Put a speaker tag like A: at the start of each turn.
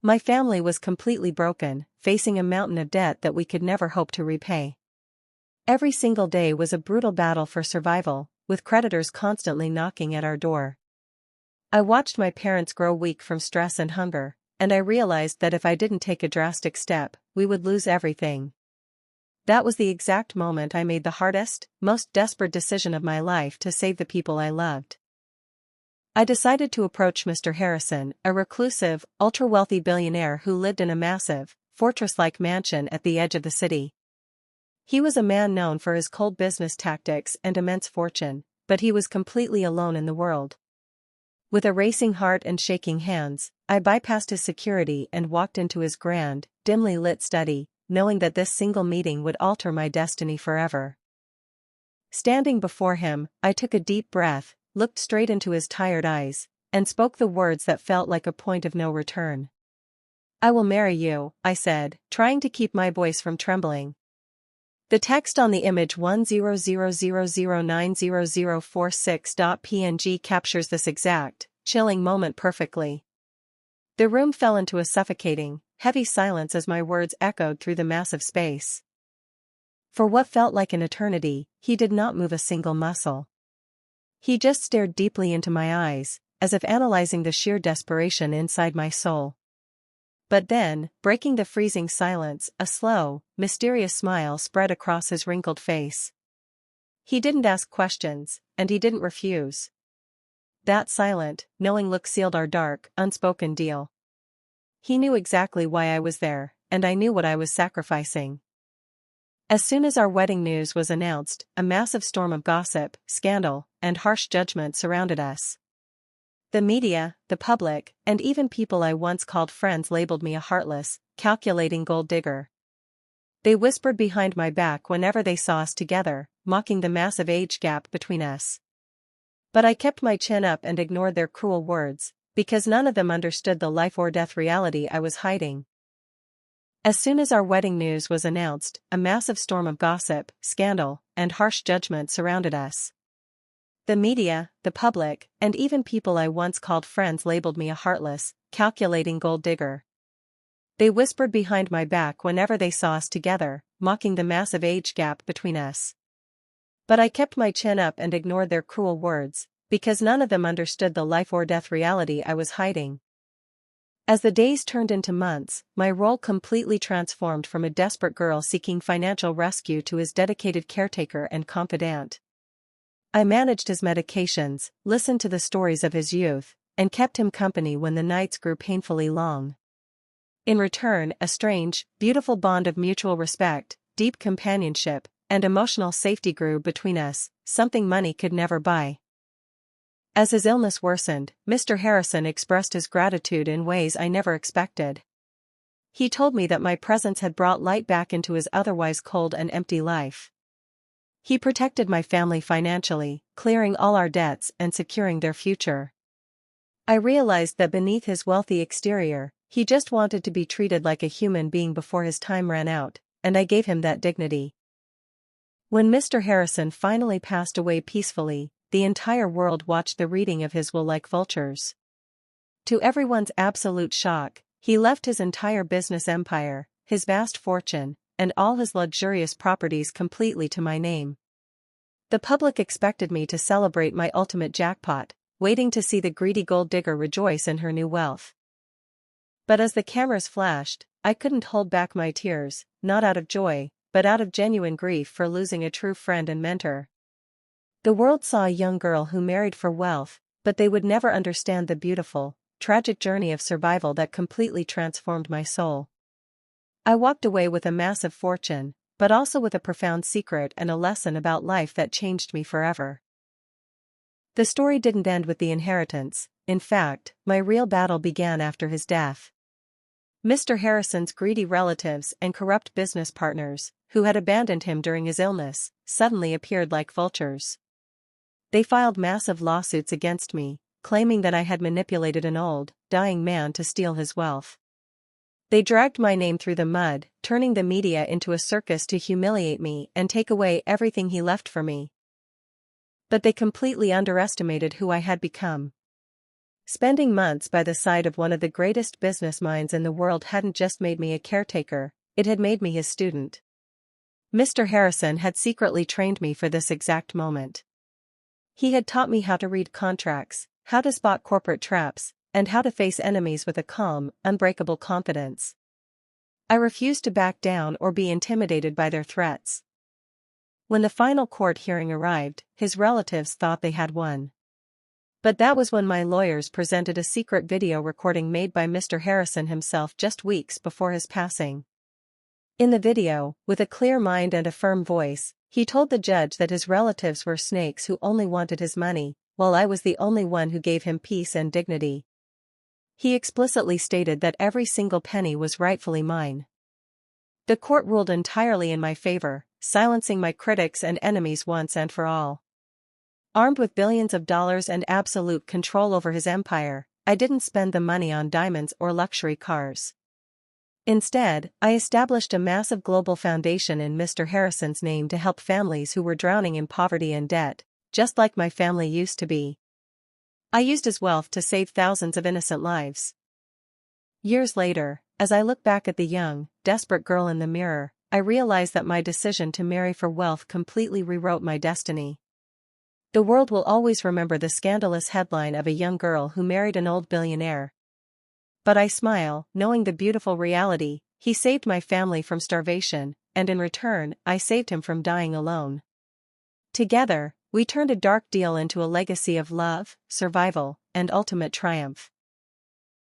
A: My family was completely broken, facing a mountain of debt that we could never hope to repay. Every single day was a brutal battle for survival, with creditors constantly knocking at our door. I watched my parents grow weak from stress and hunger, and I realized that if I didn't take a drastic step, we would lose everything. That was the exact moment I made the hardest, most desperate decision of my life to save the people I loved. I decided to approach Mr. Harrison, a reclusive, ultra-wealthy billionaire who lived in a massive, fortress-like mansion at the edge of the city. He was a man known for his cold business tactics and immense fortune, but he was completely alone in the world. With a racing heart and shaking hands, I bypassed his security and walked into his grand, dimly lit study, knowing that this single meeting would alter my destiny forever. Standing before him, I took a deep breath, looked straight into his tired eyes, and spoke the words that felt like a point of no return. "I will marry you," I said, trying to keep my voice from trembling. The text on the image 10000090046.png captures this exact, chilling moment perfectly. The room fell into a suffocating, heavy silence as my words echoed through the massive space. For what felt like an eternity, he did not move a single muscle. He just stared deeply into my eyes, as if analyzing the sheer desperation inside my soul. But then, breaking the freezing silence, a slow, mysterious smile spread across his wrinkled face. He didn't ask questions, and he didn't refuse. That silent, knowing look sealed our dark, unspoken deal. He knew exactly why I was there, and I knew what I was sacrificing. As soon as our wedding news was announced, a massive storm of gossip, scandal, and harsh judgment surrounded us. The media, the public, and even people I once called friends labeled me a heartless, calculating gold digger. They whispered behind my back whenever they saw us together, mocking the massive age gap between us. But I kept my chin up and ignored their cruel words, because none of them understood the life-or-death reality I was hiding. As soon as our wedding news was announced, a massive storm of gossip, scandal, and harsh judgment surrounded us. The media, the public, and even people I once called friends labeled me a heartless, calculating gold digger. They whispered behind my back whenever they saw us together, mocking the massive age gap between us. But I kept my chin up and ignored their cruel words, because none of them understood the life-or-death reality I was hiding. As the days turned into months, my role completely transformed from a desperate girl seeking financial rescue to his dedicated caretaker and confidant. I managed his medications, listened to the stories of his youth, and kept him company when the nights grew painfully long. In return, a strange, beautiful bond of mutual respect, deep companionship, and emotional safety grew between us, something money could never buy. As his illness worsened, Mr. Harrison expressed his gratitude in ways I never expected. He told me that my presence had brought light back into his otherwise cold and empty life. He protected my family financially, clearing all our debts and securing their future. I realized that beneath his wealthy exterior, he just wanted to be treated like a human being before his time ran out, and I gave him that dignity. When Mr. Harrison finally passed away peacefully, the entire world watched the reading of his will like vultures. To everyone's absolute shock, he left his entire business empire, his vast fortune, and all his luxurious properties completely to my name. The public expected me to celebrate my ultimate jackpot, waiting to see the greedy gold digger rejoice in her new wealth. But as the cameras flashed, I couldn't hold back my tears, not out of joy, but out of genuine grief for losing a true friend and mentor. The world saw a young girl who married for wealth, but they would never understand the beautiful, tragic journey of survival that completely transformed my soul. I walked away with a massive fortune, but also with a profound secret and a lesson about life that changed me forever. The story didn't end with the inheritance. In fact, my real battle began after his death. Mr. Harrison's greedy relatives and corrupt business partners, who had abandoned him during his illness, suddenly appeared like vultures. They filed massive lawsuits against me, claiming that I had manipulated an old, dying man to steal his wealth. They dragged my name through the mud, turning the media into a circus to humiliate me and take away everything he left for me. But they completely underestimated who I had become. Spending months by the side of one of the greatest business minds in the world hadn't just made me a caretaker, it had made me his student. Mr. Harrison had secretly trained me for this exact moment. He had taught me how to read contracts, how to spot corporate traps, and how to face enemies with a calm, unbreakable confidence. I refused to back down or be intimidated by their threats. When the final court hearing arrived, his relatives thought they had won. But that was when my lawyers presented a secret video recording made by Mr. Harrison himself just weeks before his passing. In the video, with a clear mind and a firm voice, he told the judge that his relatives were snakes who only wanted his money, while I was the only one who gave him peace and dignity. He explicitly stated that every single penny was rightfully mine. The court ruled entirely in my favor, silencing my critics and enemies once and for all. Armed with billions of dollars and absolute control over his empire, I didn't spend the money on diamonds or luxury cars. Instead, I established a massive global foundation in Mr. Harrison's name to help families who were drowning in poverty and debt, just like my family used to be. I used his wealth to save thousands of innocent lives. Years later, as I look back at the young, desperate girl in the mirror, I realize that my decision to marry for wealth completely rewrote my destiny. The world will always remember the scandalous headline of a young girl who married an old billionaire. But I smile, knowing the beautiful reality: he saved my family from starvation, and in return, I saved him from dying alone. Together, we turned a dark deal into a legacy of love, survival, and ultimate triumph.